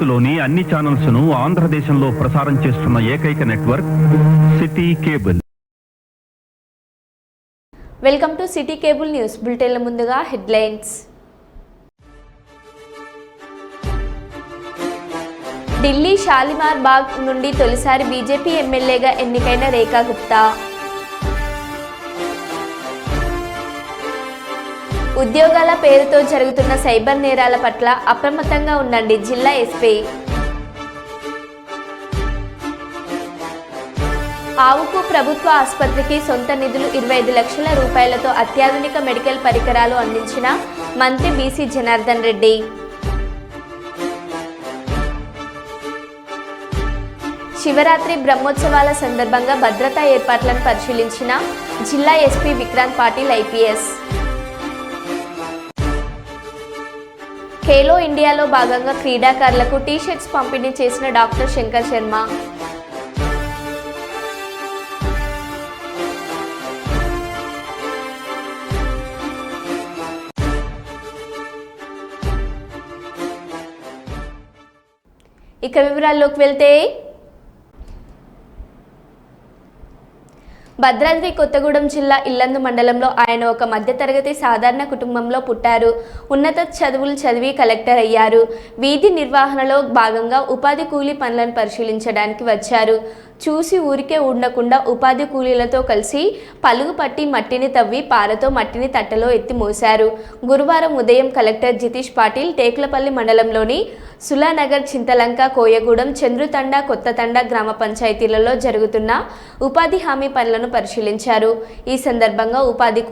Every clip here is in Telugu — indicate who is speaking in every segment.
Speaker 1: భారత్లోని అన్ని ఛానల్స్ ను ఆంధ్రదేశంలో ప్రసారం చేస్తున్న ఏకైక network city cable.
Speaker 2: Welcome to city cable news బులెటిన్ల ముందుగా హెడ్లైన్స్. ఢిల్లీ షాలిమార్ బాగ్ నుండి తొలిసారి బీజేపీ ఎమ్మెల్యేగా ఎన్నికైన రేఖా గుప్తా. ఉద్యోగాల పేరుతో జరుగుతున్న సైబర్ నేరాల పట్ల అప్రమత్తంగా ఉండండి జిల్లా ఎస్పీ. ఆవుకు ప్రభుత్వ ఆసుపత్రికి సొంత నిధులు 25 లక్షల రూపాయలతో అత్యాధునిక మెడికల్ పరికరాలు అందించిన మంత్రి బీసీ జనార్దన్ రెడ్డి. శివరాత్రి బ్రహ్మోత్సవాల సందర్భంగా భద్రతా ఏర్పాట్లను పరిశీలించిన జిల్లా ఎస్పీ విక్రాంత్ పాటిల్ ఐపీఎస్. ఖేలో ఇండియాలో భాగంగా క్రీడాకారులకు టీ-షర్ట్స్ పంపిణీ చేసిన డాక్టర్ శంకర్ శర్మ. ఇక వివరాల్లోకి వెళ్తే, భద్రాద్రి కొత్తగూడెం జిల్లా ఇల్లందు మండలంలో ఆయన ఒక మధ్యతరగతి సాధారణ కుటుంబంలో పుట్టారు. ఉన్నత చదువులు చదివి కలెక్టర్ అయ్యారు. వీధి నిర్వహణలో భాగంగా ఉపాధి కూలీ పనులను పరిశీలించడానికి వచ్చారు. చూసి ఊరికే ఉండకుండా ఉపాధి కూలీలతో కలిసి పలుగు పట్టి మట్టిని తవ్వి పారతో మట్టిని తట్టలో ఎత్తి మోశారు. గురువారం ఉదయం కలెక్టర్ జితీష్ పాటిల్ టేకులపల్లి మండలంలోని సులానగర్, చింతలంక, కోయగూడెం, చంద్రుతండ, కొత్తతండ గ్రామ పంచాయతీలలో జరుగుతున్న ఉపాధి హామీ పనులను పరిశీలించారు. ఈ సందర్భంగా ఉపాధి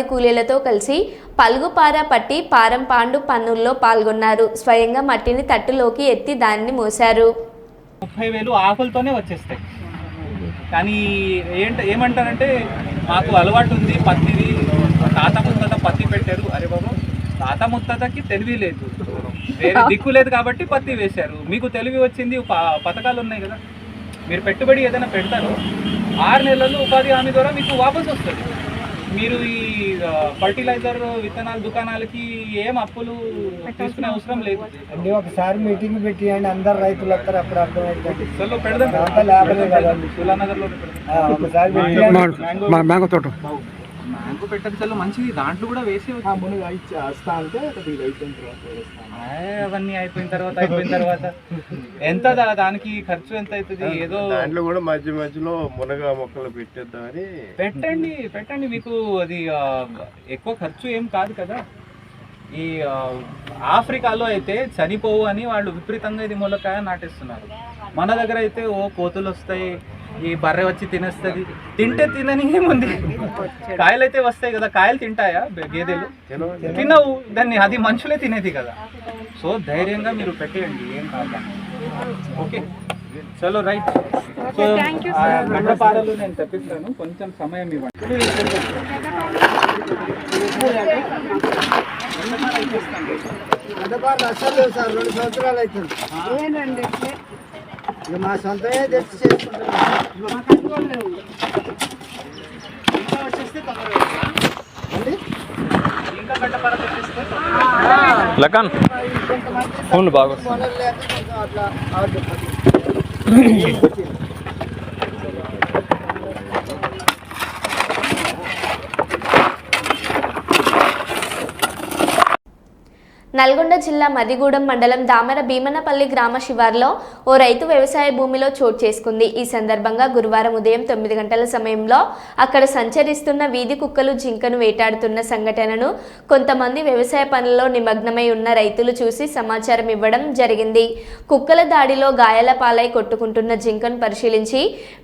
Speaker 2: కూలీలతో కలిసి పలుగుపార పట్టి పారం పాండు పనుల్లో పాల్గొన్నారు. స్వయంగా మట్టిని తట్టులోకి ఎత్తి దానిని మోశారు.
Speaker 3: 30,000 ఆకులతోనే వచ్చేస్తాయి. కానీ ఏమంటారంటే మాకు అలవాటు ఉంది పత్తిది, తాత ముత్తాత పత్తి పెట్టారు. అరే బాబు, తాత ముత్తాతకి తెలివి లేదు, వేరే దిక్కు లేదు కాబట్టి పత్తి వేశారు. మీకు తెలివి వచ్చింది, పథకాలు ఉన్నాయి కదా, మీరు పెట్టుబడి ఏదైనా పెడతారు, 6 నెలల్లో ఉపాధి హామీ ద్వారా మీకు వాపసు వస్తుంది. మీరు ఈ ఫర్టిలైజర్ విత్తనాల దుకాణాలకి ఏం అప్పులు తీసుకునే అవసరం లేదు.
Speaker 4: ఒకసారి మీటింగ్ పెట్టి అందరు రైతులు వస్తారు, అప్పుడు అర్థమైంది.
Speaker 3: సులానగర్లో
Speaker 4: మ్యాంగో తోట
Speaker 3: మ్యాంగో పెట్టచ్చు, మంచిది. దాంట్లో కూడా వేసి అవన్నీ అయిపోయిన తర్వాత ఎంత దానికి ఖర్చు ఎంత అవుతుంది? ఏదో
Speaker 5: దాంట్లో కూడా మధ్య మధ్యలో మునగ మొక్కలు పెట్టేద్దామని
Speaker 3: పెట్టండి. మీకు అది ఎక్కువ ఖర్చు ఏం కాదు కదా. ఈ ఆఫ్రికాలో అయితే చనిపోవు అని వాళ్ళు విపరీతంగా ఇది ములకాయ నాటేస్తున్నారు. మన దగ్గర అయితే కోతులు వస్తాయి, ఈ బర్రె వచ్చి తినేస్తుంది. తింటే తినని ఏముంది, కాయలు అయితే వస్తాయి కదా. కాయలు తింటాయా గేదెలు? తినవు దాన్ని, అది మనుషులే తినేది కదా. సో ధైర్యంగా మీరు పెట్టేయండి, ఏం కాదు. ఓకే, చలో రైట్. సో గడ్డపారలు నేను తెప్పిస్తాను, కొంచెం సమయం ఇవ్వండి.
Speaker 4: అసలు సార్ 2 సంవత్సరాలు అవుతుంది. మా సొంతమే తెచ్చి చేసుకుంటాం.
Speaker 3: ఇంకా గడ్డపార తెప్పిస్తే
Speaker 5: బాగా
Speaker 4: అట్లా
Speaker 2: నల్గొండ జిల్లా మదిగూడెం మండలం దామర భీమనపల్లి గ్రామ శివార్లో ఓ రైతు వ్యవసాయ భూమిలో చోటు చేసుకుంది. ఈ సందర్భంగా గురువారం ఉదయం 9 గంటల సమయంలో అక్కడ సంచరిస్తున్న వీధి కుక్కలు జింకను వేటాడుతున్న సంఘటనను కొంతమంది వ్యవసాయ పనుల్లో నిమగ్నమై ఉన్న రైతులు చూసి సమాచారం ఇవ్వడం జరిగింది. కుక్కల దాడిలో గాయాల పాలై కొట్టుకుంటున్న జింకను పరిశీలించి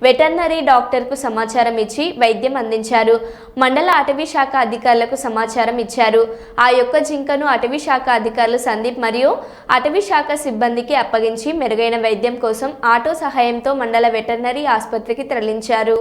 Speaker 2: వెటర్నరీ డాక్టర్కు సమాచారం ఇచ్చి వైద్యం అందించారు. మండల అటవీ శాఖ అధికారులకు సమాచారం ఇచ్చారు. ఆ యొక్క జింకను అటవీ శాఖ అధికారులు సందీప్ మరియు అటవీ శాఖ సిబ్బందికి అప్పగించి మెరుగైన వైద్యం కోసం ఆటో సహాయంతో మండల వెటర్నరీ ఆసుపత్రికి తరలించారు.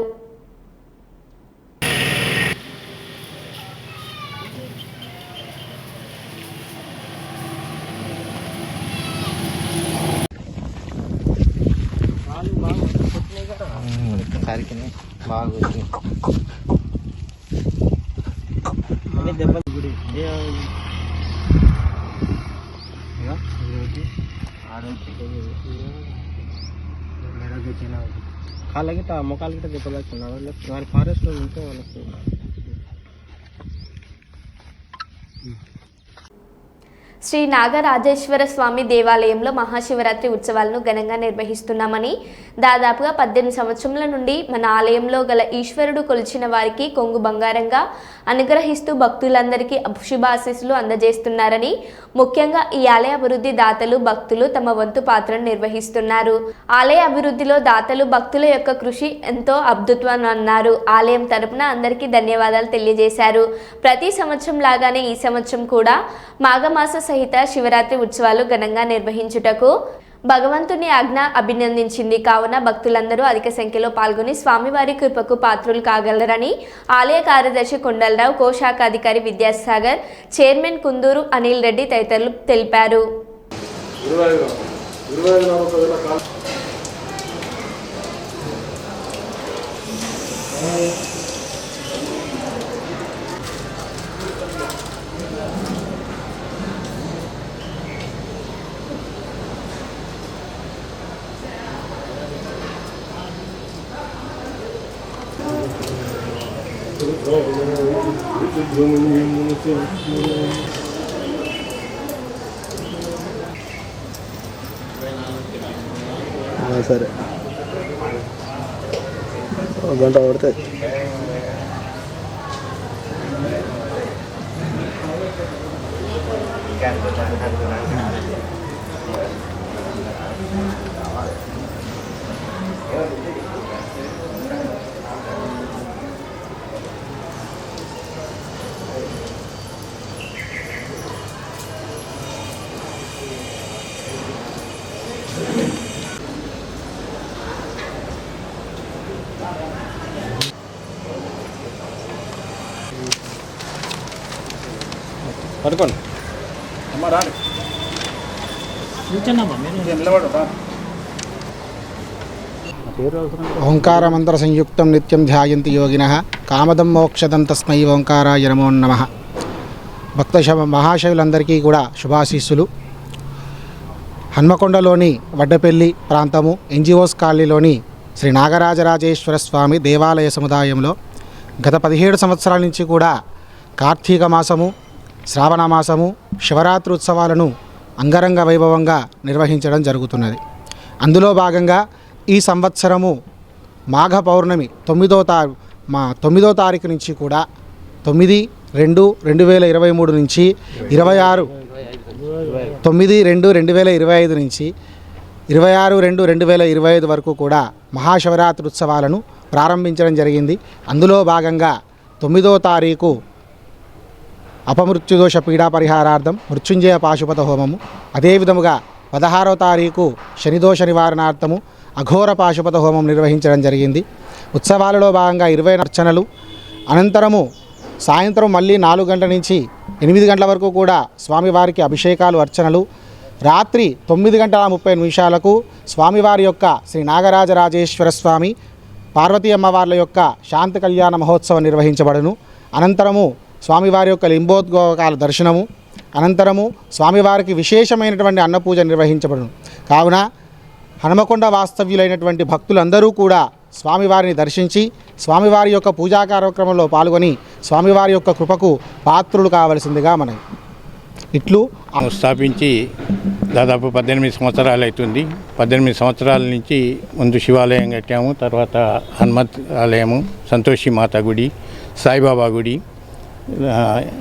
Speaker 6: కాళ్ళకి మొక్కలకి దెబ్బలు వస్తున్నాడు వారి ఫారెస్ట్లో ఉంటే వాళ్ళకి
Speaker 2: శ్రీ నాగరాజేశ్వర స్వామి దేవాలయంలో మహాశివరాత్రి ఉత్సవాలను ఘనంగా నిర్వహిస్తున్నామని దాదాపుగా 18 సంవత్సరముల నుండి మన ఆలయంలో గల ఈశ్వరుడు కొలిచిన వారికి కొంగు బంగారంగా అనుగ్రహిస్తూ భక్తులందరికీ శుభాశీస్సులు అందజేస్తున్నారని ముఖ్యంగా ఈ ఆలయ అభివృద్ధి దాతలు భక్తులు తమ వంతు పాత్రను నిర్వహిస్తున్నారు. ఆలయ అభివృద్ధిలో దాతలు భక్తుల యొక్క కృషి ఎంతో అద్భుతం అన్నారు. ఆలయం తరపున అందరికీ ధన్యవాదాలు తెలియజేశారు. ప్రతి సంవత్సరం లాగానే ఈ సంవత్సరం కూడా మాఘమాస సహిత శివరాత్రి ఉత్సవాలు ఘనంగా నిర్వహించుటకు భగవంతుని ఆజ్ఞ అభినందించింది. కావున భక్తులందరూ అధిక సంఖ్యలో పాల్గొని స్వామివారి కృపకు పాత్రులు కాగలరని ఆలయ కార్యదర్శి కొండలరావు, కోశాఖాధికారి విద్యాసాగర్, చైర్మన్ కుందూరు అనిల్ రెడ్డి తదితరులు తెలిపారు.
Speaker 6: సరే గంట పడుతుంది. పడుకోండి
Speaker 7: ఓంకారమంత్ర సంయుక్తం నిత్యం ధ్యాయంతి యోగినః కామదం మోక్షదం తస్మై ఓంకారాయ నమో నమః. భక్త మహాశయులందరికీ కూడా శుభాశీస్సులు. హన్మకొండలోని వడ్డపల్లి ప్రాంతము ఎన్జిఓస్ కాలనీలోని శ్రీ నాగరాజరాజేశ్వర స్వామి దేవాలయ సముదాయంలో గత 17 సంవత్సరాల నుంచి కూడా కార్తీక మాసము, శ్రావణ మాసము, శివరాత్రి ఉత్సవాలను అంగరంగ వైభవంగా నిర్వహించడం జరుగుతున్నది. అందులో భాగంగా ఈ సంవత్సరము మాఘ పౌర్ణమి 9వ తారీఖు నుంచి కూడా 9/2/2023 నుంచి 9/2/2025 నుంచి 26/2/2025 వరకు కూడా మహాశివరాత్రి ఉత్సవాలను ప్రారంభించడం జరిగింది. అందులో భాగంగా 9వ తారీఖు అపమృత్యుదోష పీడా పరిహారార్థం మృత్యుంజయ పాశుపత హోమము, అదేవిధముగా 16వ తారీఖు శనిదోష నివారణార్థము అఘోర పాశుపత హోమం నిర్వహించడం జరిగింది. ఉత్సవాలలో భాగంగా 20 అర్చనలు, అనంతరము సాయంత్రం మళ్ళీ 4 గంటల నుంచి 8 గంటల వరకు కూడా స్వామివారికి అభిషేకాలు, అర్చనలు, రాత్రి 9:30 స్వామివారి యొక్క శ్రీ నాగరాజరాజేశ్వర స్వామి పార్వతీ అమ్మవార్ల యొక్క శాంతి కళ్యాణ మహోత్సవం నిర్వహించబడును. అనంతరము స్వామివారి యొక్క లింబోద్గోకాల దర్శనము, అనంతరము స్వామివారికి విశేషమైనటువంటి అన్నపూజ నిర్వహించబడును. కావున హనుమకొండ వాస్తవ్యులైనటువంటి భక్తులందరూ కూడా స్వామివారిని దర్శించి స్వామివారి యొక్క పూజా కార్యక్రమంలో పాల్గొని స్వామివారి యొక్క కృపకు పాత్రులు కావలసిందిగా మనం ఇట్లు
Speaker 8: స్థాపించి దాదాపు 18 సంవత్సరాలు అవుతుంది. 18 సంవత్సరాల నుంచి ముందు శివాలయం కట్టాము, తర్వాత హనుమత్ ఆలయము, సంతోషి మాత గుడి, సాయిబాబా గుడి,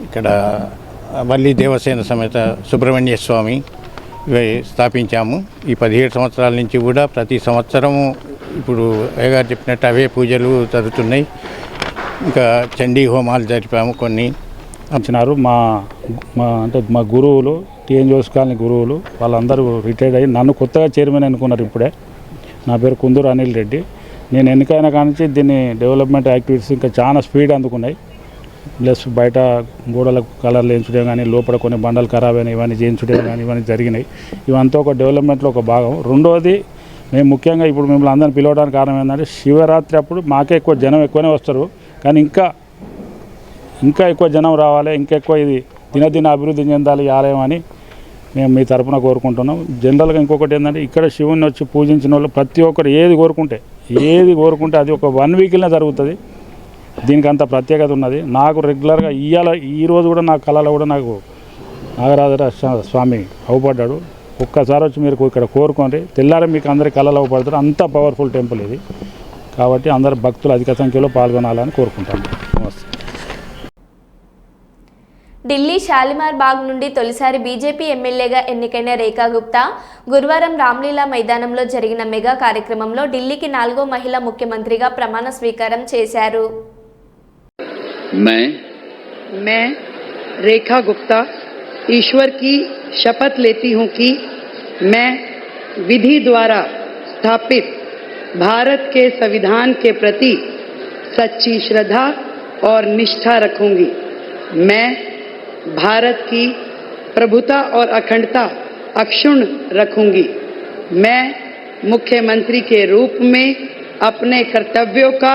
Speaker 8: ఇక్కడ వల్లి దేవసేన సమేత సుబ్రహ్మణ్య స్వామి ఇవి స్థాపించాము. ఈ 17 సంవత్సరాల నుంచి కూడా ప్రతి సంవత్సరము ఇప్పుడు అయ్యగారు చెప్పినట్టు అవే పూజలు జరుగుతున్నాయి. ఇంకా చండీ హోమాలు జరిపాము కొన్ని.
Speaker 9: వచ్చినారు అంటే మా గురువులు, టీఎన్జిఓస్ కాలనీ గురువులు వాళ్ళందరూ రిటైర్డ్ అయ్యి నన్ను కొత్తగా చైర్మన్ అనుకున్నారు. ఇప్పుడే నా పేరు కుందూరు అనిల్ రెడ్డి. నేను ఎన్నికైనా కానీ దీన్ని డెవలప్మెంట్ యాక్టివిటీస్ ఇంకా చాలా స్పీడ్ అందుకున్నాయి. ప్లస్ బయట గోడలకు కలర్లు వేయించడం కానీ, లోపల కొన్ని బండలు ఖరాబ్ అయినాయి, ఇవన్నీ చేయించడం కానీ ఇవన్నీ జరిగినాయి. ఇవంతా ఒక డెవలప్మెంట్లో ఒక భాగం. రెండోది, మేము ముఖ్యంగా ఇప్పుడు మిమ్మల్ని అందరిని పిలవడానికి కారణం ఏంటంటే శివరాత్రి అప్పుడు మాకే ఎక్కువనే వస్తారు, కానీ ఇంకా ఎక్కువ జనం రావాలి, ఇంకా ఎక్కువ ఇది దినదిన అభివృద్ధి చెందాలి ఈ ఆలయం అని మేము మీ తరపున కోరుకుంటున్నాం. జనరల్గా ఇంకొకటి ఏంటంటే ఇక్కడ శివుని వచ్చి పూజించిన వాళ్ళు ప్రతి ఒక్కరు ఏది కోరుకుంటే అది ఒక 1 వీక్లోనే జరుగుతుంది. దీనికి అంత ప్రత్యేకత ఉన్నది. నాకు రెగ్యులర్గా ఈరోజు కూడా నా కళలో కూడా నాకు నాగరాజ స్వామి అవుపడ్డాడు. ఒక్కసారి వచ్చి మీరు ఇక్కడ కోరుకోండి, తెల్లారి మీకు అందరి కళలు అవుపడతారు. అంత పవర్ఫుల్ టెంపుల్ ఇది. కాబట్టి అందరు భక్తులు అధిక సంఖ్యలో పాల్గొనాలని కోరుకుంటాను. నమస్తే.
Speaker 2: ఢిల్లీ షాలిమార్ బాగ్ నుండి తొలిసారి బీజేపీ ఎమ్మెల్యేగా ఎన్నికైన రేఖా గుప్తా గురువారం రామ్లీలా మైదానంలో జరిగిన మెగా కార్యక్రమంలో ఢిల్లీకి 4వ మహిళా ముఖ్యమంత్రిగా ప్రమాణ స్వీకారం చేశారు.
Speaker 10: मैं रेखा गुप्ता ईश्वर की शपथ लेती हूं कि मैं विधि द्वारा स्थापित भारत के संविधान के प्रति सच्ची श्रद्धा और निष्ठा रखूंगी. मैं भारत की प्रभुता और अखंडता अक्षुण्ण रखूंगी. मैं मुख्यमंत्री के रूप में अपने कर्तव्यों का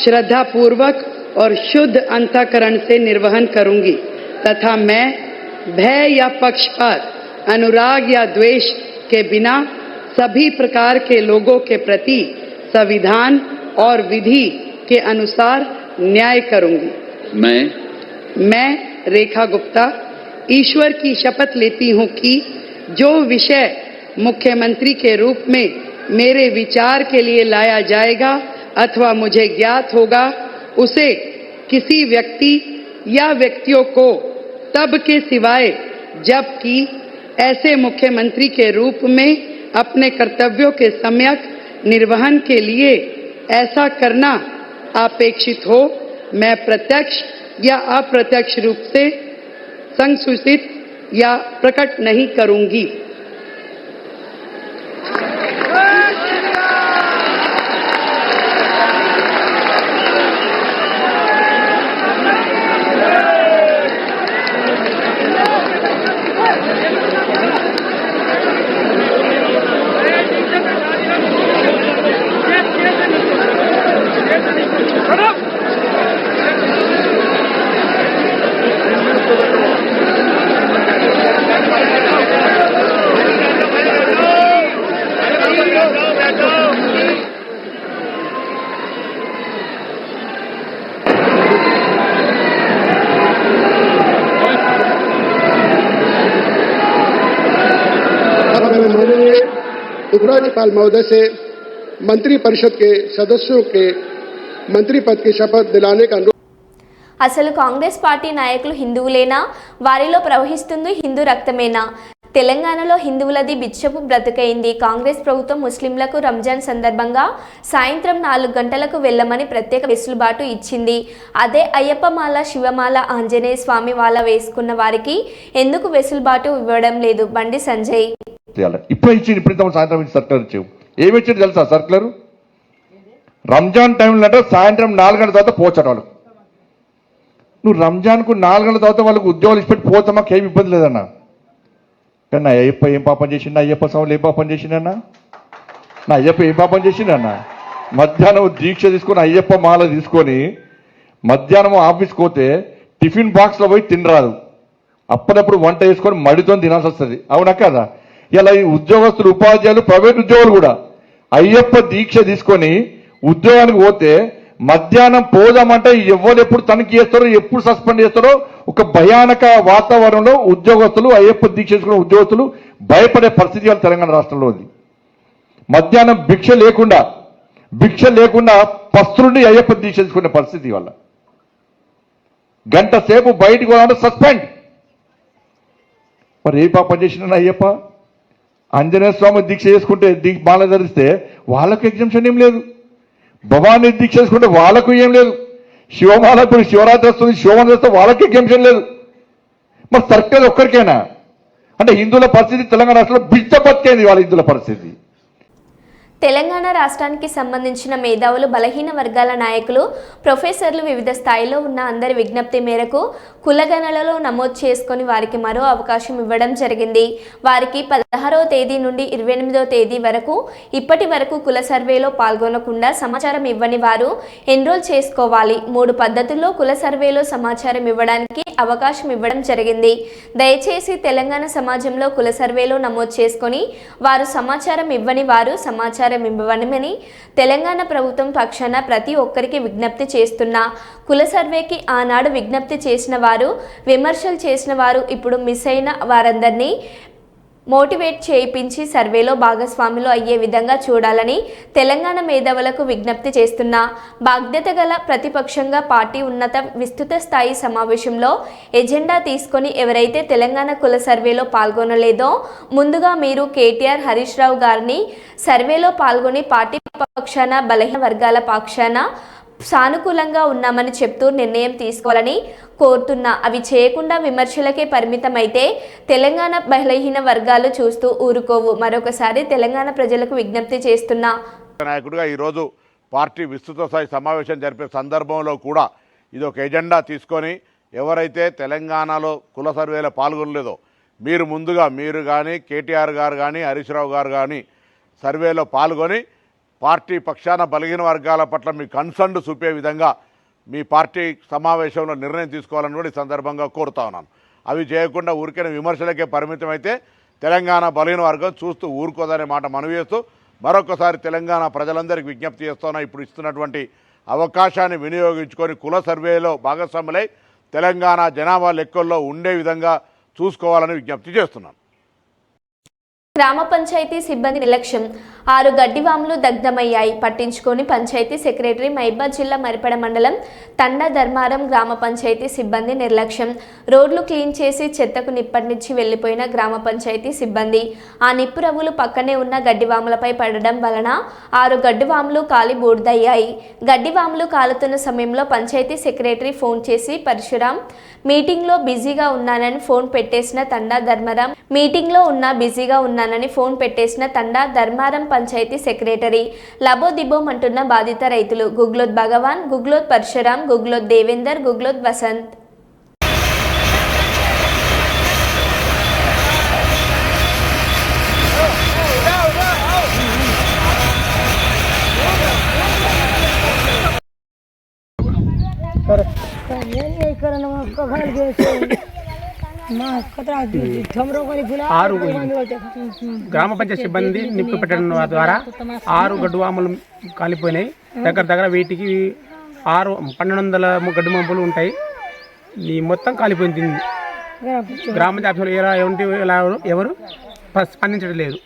Speaker 10: श्रद्धापूर्वक और शुद्ध अंतःकरण से निर्वहन करूंगी तथा मैं भय या पक्षपात, अनुराग या द्वेष के बिना सभी प्रकार के लोगों के प्रति संविधान और विधि के अनुसार न्याय करूंगी. मैं रेखा गुप्ता ईश्वर की शपथ लेती हूं कि जो विषय मुख्यमंत्री के रूप में मेरे विचार के लिए लाया जाएगा अथवा मुझे ज्ञात होगा उसे किसी व्यक्ति या व्यक्तियों को तब के सिवाय जबकि ऐसे मुख्यमंत्री के रूप में अपने कर्तव्यों के सम्यक निर्वहन के लिए ऐसा करना अपेक्षित हो मैं प्रत्यक्ष या अप्रत्यक्ष रूप से संसूचित या प्रकट नहीं करूंगी.
Speaker 11: उपराज्यपाल महोदय से मंत्री परिषद के सदस्यों के मंत्री पद की शपथ दिलाने का अनुरोध.
Speaker 2: అసలు కాంగ్రెస్ పార్టీ నాయకులు హిందువులేనా? వారిలో ప్రవహిస్తుంది హిందూ రక్తమేనా? తెలంగాణలో హిందువులది బిచ్చపు బ్రతుకైంది. కాంగ్రెస్ ప్రభుత్వం ముస్లింలకు రంజాన్ సందర్భంగా సాయంత్రం 4 గంటలకు వెళ్ళమని ప్రత్యేక వెసులుబాటు ఇచ్చింది. అదే అయ్యప్పమాల, శివమాల, ఆంజనేయ స్వామి వాళ్ళ వేసుకున్న వారికి ఎందుకు వెసులుబాటు ఇవ్వడం లేదు? బండి సంజయ్
Speaker 12: ఇప్పుడు ఇచ్చింది. ఇప్పుడు సాయంత్రం సర్కులర్ ఇచ్చావు. ఏమి ఇచ్చింది తెలుసా సర్కులర్? రంజాన్ టైంలో అంటే సాయంత్రం 4 గంటల తర్వాత పోచట వాళ్ళు. నువ్వు రంజాన్కు 4 గంటల తర్వాత వాళ్ళకు ఉద్యోగాలు ఇచ్చిపెట్టి పోతే మాకు ఏమి ఇబ్బంది లేదన్నా. కానీ నా అయ్యప్ప ఏం పాపం చేసిండు? అయ్యప్ప స్వాములు ఏం పాపం చేసిండన్నా? నా అయ్యప్ప ఏం పాపం చేసిండన్నా? మధ్యాహ్నం దీక్ష తీసుకొని అయ్యప్ప మాల తీసుకొని మధ్యాహ్నం ఆఫీస్కి పోతే టిఫిన్ బాక్స్లో పోయి తినరాదు. అప్పుడప్పుడు వంట చేసుకొని మడితో తినాల్సి వస్తుంది. అవునా కదా? ఇలా ఈ ఉద్యోగస్తులు, ఉపాధ్యాయులు, ప్రైవేట్ ఉద్యోగులు కూడా అయ్యప్ప దీక్ష తీసుకొని ఉద్యోగానికి పోతే మధ్యాహ్నం పోదామంటే ఎవరు ఎప్పుడు తనిఖీ చేస్తారో, ఎప్పుడు సస్పెండ్ చేస్తారో ఒక భయానక వాతావరణంలో ఉద్యోగస్తులు, అయ్యప్ప దీక్ష చేసుకున్న ఉద్యోగస్తులు భయపడే పరిస్థితి వాళ్ళ తెలంగాణ రాష్ట్రంలో ఉంది. మధ్యాహ్నం భిక్ష లేకుండా పస్తులుండి అయ్యప్ప దీక్ష చేసుకునే పరిస్థితి వల్ల గంట సేపు బయటకు పోదామంటే సస్పెండ్. మరి ఏ పాపం చేసిన అయ్యప్ప? ఆంజనేయ స్వామి దీక్ష చేసుకుంటే మాల ధరిస్తే వాళ్ళకు ఎగ్జామ్షన్ ఏం లేదు. భవానీ దీక్ష చేసుకుంటే వాళ్ళకు ఏం లేదు. శివమాల ఇప్పుడు శివరాత్రి వస్తుంది, శివమాల చేస్తే వాళ్ళకి ఎగ్జామ్షన్ లేదు. మరి సర్కిల్ ఒక్కరికైనా అంటే హిందువుల పరిస్థితి తెలంగాణ రాష్ట్రంలో బిడ్డ బతికేది వాళ్ళ హిందువుల పరిస్థితి.
Speaker 2: తెలంగాణ రాష్ట్రానికి సంబంధించిన మేధావులు, బలహీన వర్గాల నాయకులు, ప్రొఫెసర్లు వివిధ స్థాయిలో ఉన్న అందరి విజ్ఞప్తి మేరకు కులగణనలో నమోదు చేసుకొని వారికి మరో అవకాశం ఇవ్వడం జరిగింది. వారికి 16వ తేదీ నుండి 28వ తేదీ వరకు ఇప్పటి వరకు కుల సర్వేలో పాల్గొనకుండా సమాచారం ఇవ్వని వారు ఎన్రోల్ చేసుకోవాలి. 3 పద్ధతుల్లో కుల సర్వేలో సమాచారం ఇవ్వడానికి అవకాశం ఇవ్వడం జరిగింది. దయచేసి తెలంగాణ సమాజంలో కుల సర్వేలో నమోదు చేసుకొని వారు సమాచారం ఇవ్వని వారు సమాచారం ఇవ్వమని తెలంగాణ ప్రభుత్వం పక్షాన ప్రతి ఒక్కరికి విజ్ఞప్తి చేస్తున్నా. కుల సర్వేకి ఆనాడు విజ్ఞప్తి చేసిన వారు, విమర్శలు చేసిన వారు ఇప్పుడు మిస్ అయిన వారందరినీ మోటివేట్ చేయించి సర్వేలో భాగస్వాములు అయ్యే విధంగా చూడాలని తెలంగాణ మేధావులకు విజ్ఞప్తి చేస్తున్నా. బాధ్యత గల ప్రతిపక్షంగా పార్టీ ఉన్నత విస్తృత స్థాయి సమావేశంలో ఎజెండా తీసుకొని ఎవరైతే తెలంగాణ కుల సర్వేలో పాల్గొనలేదో ముందుగా మీరు కేటీఆర్, హరీష్ రావు గారిని సర్వేలో పాల్గొని పార్టీ పక్షాన, బలహీన వర్గాల పక్షాన సానుకూలంగా ఉన్నామని చెప్తూ నిర్ణయం తీసుకోవాలని కోరుతున్నా. అవి చేయకుండా విమర్శలకే పరిమితమైతే తెలంగాణ బలహీన వర్గాలు చూస్తూ ఊరుకోవు. మరొకసారి తెలంగాణ ప్రజలకు విజ్ఞప్తి చేస్తున్నా.
Speaker 12: నాయకుడిగా ఈరోజు పార్టీ విస్తృత స్థాయి సమావేశం జరిపే సందర్భంలో కూడా ఇది ఒక ఎజెండా తీసుకొని ఎవరైతే తెలంగాణలో కుల సర్వేలో పాల్గొనలేదో మీరు కానీ కేటీఆర్ గారు కానీ హరీష్ రావు గారు కానీ సర్వేలో పాల్గొని పార్టీ పక్షాన బలహీన వర్గాల పట్ల మీ కన్సర్న్ చూపే విధంగా మీ పార్టీ సమావేశంలో నిర్ణయం తీసుకోవాలని కూడా ఈ సందర్భంగా కోరుతా ఉన్నాను. అవి చేయకుండా ఊరికైనా విమర్శలకే పరిమితం అయితే తెలంగాణ బలహీన వర్గం చూస్తూ ఊరుకోదనే మాట మనవి చేస్తూ మరొకసారి తెలంగాణ ప్రజలందరికీ విజ్ఞప్తి చేస్తున్నా. ఇప్పుడు ఇస్తున్నటువంటి అవకాశాన్ని వినియోగించుకొని కుల సర్వేలో భాగస్వాములై తెలంగాణ జనాభా లెక్కల్లో ఉండే విధంగా చూసుకోవాలని విజ్ఞప్తి చేస్తున్నాను.
Speaker 2: గ్రామ పంచాయతీ సిబ్బంది నిర్లక్ష్యం. 6 గడ్డివాములు దగ్ధమయ్యాయి. పట్టించుకొని పంచాయతీ సెక్రటరీ. మహబూబాబాద్ జిల్లా మరిపడ మండలం తండా ధర్మారం గ్రామ పంచాయతీ సిబ్బంది నిర్లక్ష్యం. రోడ్లు క్లీన్ చేసి చెత్తకు నిప్పటించి వెళ్లిపోయిన గ్రామ పంచాయతీ సిబ్బంది. ఆ నిప్పు రవ్వులు పక్కనే ఉన్న గడ్డివాములపై పడడం వలన 6 గడ్డివాములు కాలి బూడిదయ్యాయి. గడ్డివాములు కాలుతున్న సమయంలో పంచాయతీ సెక్రటరీ ఫోన్ చేసి పరశురాం మీటింగ్లో బిజీగా ఉన్నానని ఫోన్ పెట్టేసిన తండా ధర్మారం పంచాయతీ సెక్రటరీ. లబోదిబోమంటున్న బాధిత రైతులు. గుగ్లోత్ భగవాన్, గుగ్లోత్ పరశురాం, గుగ్లోత్ దేవేందర్, గుగ్లోత్ వసంత్.
Speaker 6: గ్రామ పంచాయతీ సిబ్బంది నిప్పు పెట్టడం ద్వారా 6 గడ్డువాములు కాలిపోయినాయి. దగ్గర వీటికి 1200 గడ్డు మంపులు ఉంటాయి. ఈ మొత్తం కాలిపోయింది. గ్రామ పంచాయతీలో ఎవరు స్పందించడం లేదు.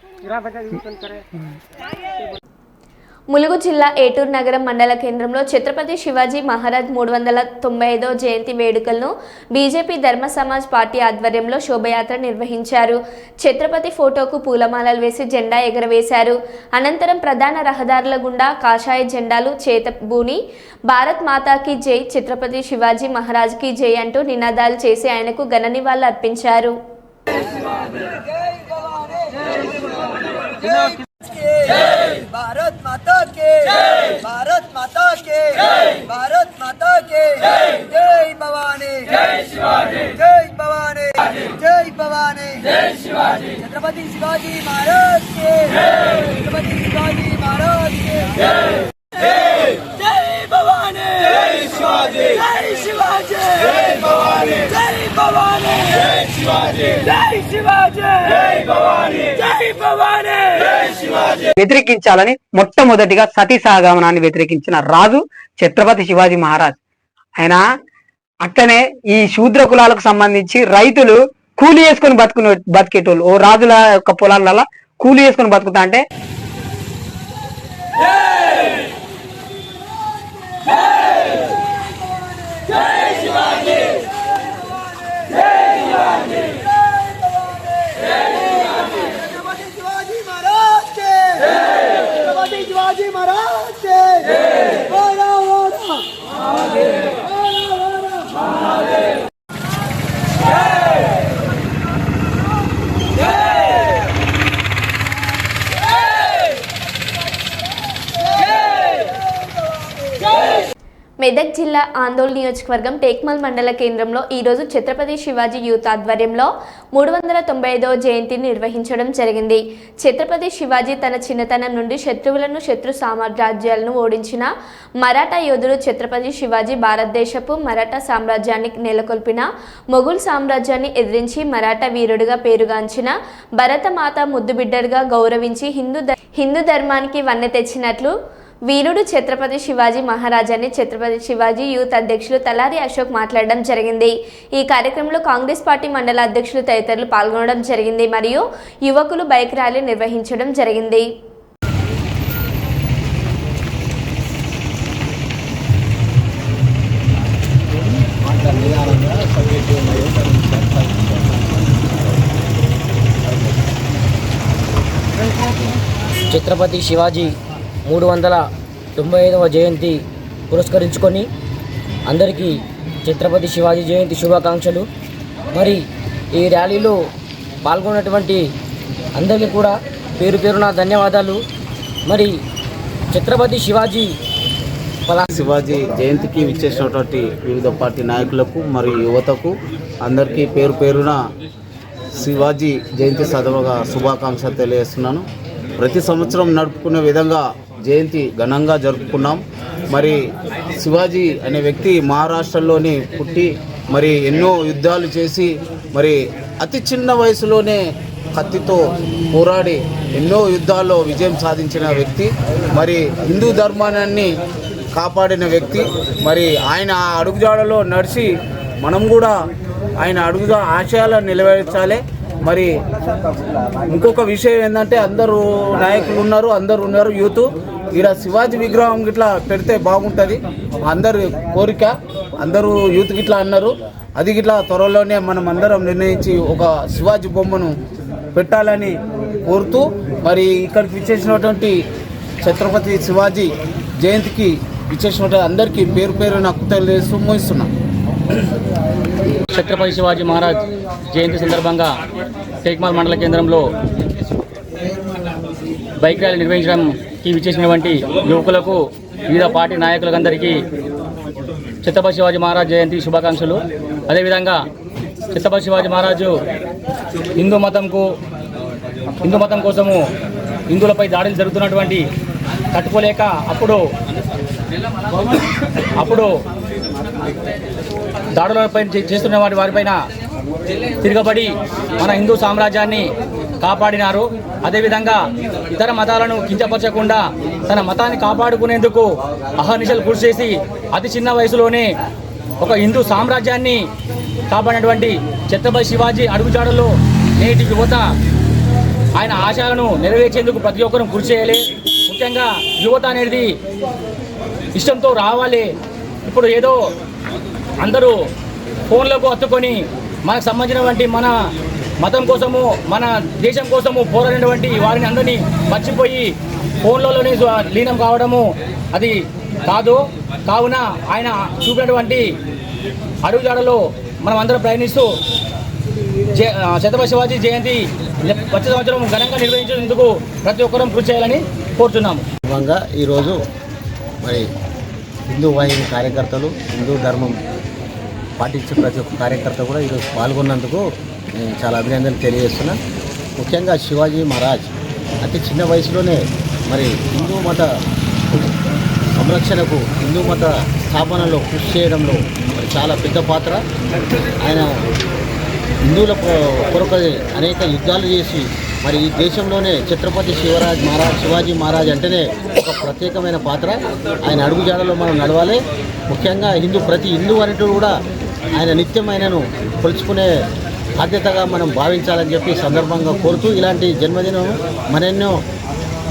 Speaker 2: ములుగు జిల్లా ఏటూరు నగరం మండల కేంద్రంలో ఛత్రపతి శివాజీ మహారాజ్ 395వ జయంతి వేడుకలను బీజేపీ ధర్మ సమాజ్ పార్టీ ఆధ్వర్యంలో శోభయాత్ర నిర్వహించారు. ఛత్రపతి ఫోటోకు పూలమాలలు వేసి జెండా ఎగరవేశారు. అనంతరం ప్రధాన రహదారుల గుండా కాషాయ జెండాలు చేతబూని భారత్ మాతాకి జై, ఛత్రపతి శివాజీ మహారాజ్కి జై అంటూ నినాదాలు చేసి ఆయనకు ఘన నివాళులు అర్పించారు.
Speaker 4: भारत माता के भारत माता के भारत माता के जय भवानी जय शिवाजी जय भवानी जय भवानी जय शिवाजी छत्रपति शिवाजी महाराज के छत्रपति शिवाजी महाराज के जय भवानी जय शिवाजी जय शिवाजी जय भवानी जय भवानी जय शिवाजी जय शिवाजी जय भवानी जय भवानी जय शिवाजी
Speaker 10: వ్యతిరేకించాలని మొట్టమొదటిగా సతీ సహగమనాన్ని వ్యతిరేకించిన రాజు ఛత్రపతి శివాజీ మహారాజ్. ఆయన అట్లనే ఈ శూద్ర కులాలకు సంబంధించి రైతులు కూలి చేసుకొని బతికేటోళ్ళు. ఓ రాజుల యొక్క పొలాలలో కూలి చేసుకొని బతుకుతా అంటే
Speaker 4: शिवाजी महाराज के बोला बोला
Speaker 2: మెదక్ జిల్లా ఆందోళన నియోజకవర్గం టేక్మల్ మండల కేంద్రంలో ఈరోజు ఛత్రపతి శివాజీ యూత్ ఆధ్వర్యంలో 395వ జయంతిని నిర్వహించడం జరిగింది. ఛత్రపతి శివాజీ తన చిన్నతనం నుండి శత్రు సామ్రాజ్యాలను ఓడించిన మరాఠా యోధుడు. ఛత్రపతి శివాజీ భారతదేశపు మరాఠా సామ్రాజ్యాన్ని నెలకొల్పిన మొఘల్ సామ్రాజ్యాన్ని ఎదిరించి మరాఠా వీరుడిగా పేరుగాంచిన భరతమాత ముద్దుబిడ్డగా గౌరవించి హిందూ ధర్మానికి వన్నె తెచ్చినట్లు వీరుడు ఛత్రపతి శివాజీ మహారాజాని ఛత్రపతి శివాజీ యూత్ అధ్యక్షులు తలారి అశోక్ మాట్లాడడం జరిగింది. ఈ కార్యక్రమంలో కాంగ్రెస్ పార్టీ మండల అధ్యక్షులు తదితరులు పాల్గొనడం జరిగింది మరియు యువకులు బైక్ ర్యాలీ నిర్వహించడం జరిగింది.
Speaker 6: ఛత్రపతి శివాజీ 395వ జయంతి పురస్కరించుకొని అందరికీ ఛత్రపతి శివాజీ జయంతి శుభాకాంక్షలు. మరి ఈ ర్యాలీలో పాల్గొన్నటువంటి అందరికీ కూడా పేరు పేరున ధన్యవాదాలు. మరి ఛత్రపతి శివాజీ జయంతికి విచ్చేసినటువంటి వివిధ పార్టీ నాయకులకు మరియు యువతకు అందరికీ పేరు పేరున శివాజీ జయంతి సందర్భంగా శుభాకాంక్షలు తెలియజేస్తున్నాను. ప్రతి సంవత్సరం నడుపుకునే విధంగా జయంతి ఘనంగా జరుపుకున్నాం. మరి శివాజీ అనే వ్యక్తి మహారాష్ట్రలోని పుట్టి మరి ఎన్నో యుద్ధాలు చేసి మరి అతి చిన్న వయసులోనే కత్తితో పోరాడి ఎన్నో యుద్ధాల్లో విజయం సాధించిన వ్యక్తి. మరి హిందూ ధర్మాన్ని కాపాడిన వ్యక్తి. మరి ఆయన అడుగుజాడలో నడిచి మనం కూడా ఆయన అడుగుజా ఆశయాలను నెరవేర్చాలి. మరి ఇంకొక విషయం ఏంటంటే అందరూ నాయకులు ఉన్నారు యూత్. ఇక్కడ శివాజీ విగ్రహం గిట్లా పెడితే బాగుంటుంది అందరు కోరిక. అందరూ యూత్ గిట్లా అన్నారు. అది గిట్లా త్వరలోనే మనం అందరం నిర్ణయించి ఒక శివాజీ బొమ్మను పెట్టాలని కోరుతూ మరి ఇక్కడికి విచ్చేసినటువంటి ఛత్రపతి శివాజీ జయంతికి విచ్చేసినటువంటి అందరికీ పేరు పేరు నాకు తెలియజేస్తూ ముగిస్తున్నాం.
Speaker 13: ఛత్రపతి శివాజీ మహారాజ్ జయంతి సందర్భంగా టేక్మాల్ మండల కేంద్రంలో బైక్ ర్యాలీ నిర్వహించడానికి విచ్చేసినటువంటి యువకులకు వివిధ పార్టీ నాయకులకు అందరికీ ఛత్రపతి శివాజీ మహారాజ్ జయంతి శుభాకాంక్షలు. అదేవిధంగా ఛత్రపతి శివాజీ మహారాజు హిందూ మతం కోసము హిందువులపై దాడులు జరుగుతున్నటువంటి తట్టుకోలేక అప్పుడు దాడులపై చేస్తున్న వారిపైన తిరగబడి మన హిందూ సామ్రాజ్యాన్ని కాపాడినారు. అదేవిధంగా ఇతర మతాలను కించపరచకుండా తన మతాన్ని కాపాడుకునేందుకు అహర్నిశలు కృషి చేసి అతి చిన్న వయసులోనే ఒక హిందూ సామ్రాజ్యాన్ని కాపాడినటువంటి ఛత్రపతి శివాజీ అడుగుజాడల్లో నేటి యువత ఆయన ఆశయాలను నెరవేర్చేందుకు ప్రతి ఒక్కరూ కృషి చేయాలి. ముఖ్యంగా యువత అనేది ఇష్టంతో రావాలి. ఇప్పుడు ఏదో అందరూ ఫోన్లకు హత్తుకొని మనకు సంబంధించినటువంటి మన మతం కోసము మన దేశం కోసము పోరాడినటువంటి వారిని అందరినీ మర్చిపోయి ఫోన్లలోనే లీనం కావడము అది కాదు. కావున ఆయన చూపినటువంటి అడుగుజాడలో మనం అందరం ప్రయాణిస్తూ ఛత్రపతి శివాజీ జయంతి వచ్చే సంవత్సరం ఘనంగా నిర్వహించేందుకు ప్రతి ఒక్కరూ కృషి చేయాలని కోరుతున్నాము.
Speaker 6: ఈరోజు మరి హిందూ వాహిని కార్యకర్తలు హిందూ ధర్మం పాటించే ప్రతి ఒక్క కార్యకర్త కూడా ఈరోజు పాల్గొన్నందుకు నేను చాలా అభినందనలు తెలియజేస్తున్నా. ముఖ్యంగా శివాజీ మహారాజ్ అతి చిన్న వయసులోనే మరి హిందూ మత సంరక్షణకు హిందూ మత స్థాపనలో కృషి చేయడంలో మరి చాలా పెద్ద పాత్ర. ఆయన హిందువుల కొరకు అనేక యుద్ధాలు చేసి మరి ఈ దేశంలోనే ఛత్రపతి శివాజీ మహారాజ్ అంటేనే ఒక ప్రత్యేకమైన పాత్ర. ఆయన అడుగుజాడలో మనం నడవాలి. ముఖ్యంగా ప్రతి హిందూ అనేటోడు కూడా ఆయన నిత్యం ఆయనను కొలుచుకునే బాధ్యతగా మనం భావించాలని చెప్పి సందర్భంగా కోరుతూ ఇలాంటి జన్మదినం మరెన్నో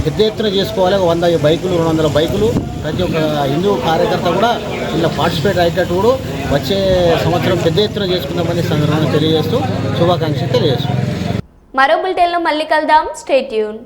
Speaker 6: పెద్ద ఎత్తున చేసుకోవాలి. 100 బైకులు 200 బైకులు ప్రతి ఒక్క హిందూ కార్యకర్త కూడా ఇలా పార్టిసిపేట్ అయ్యేటట్టు కూడా వచ్చే సంవత్సరం పెద్ద ఎత్తున చేసుకుందామని సందర్భంగా తెలియజేస్తూ శుభాకాంక్షలు తెలియజేస్తూ
Speaker 2: మరో బులెటిన్లో మళ్ళీ కలుద్దాం. Stay tune.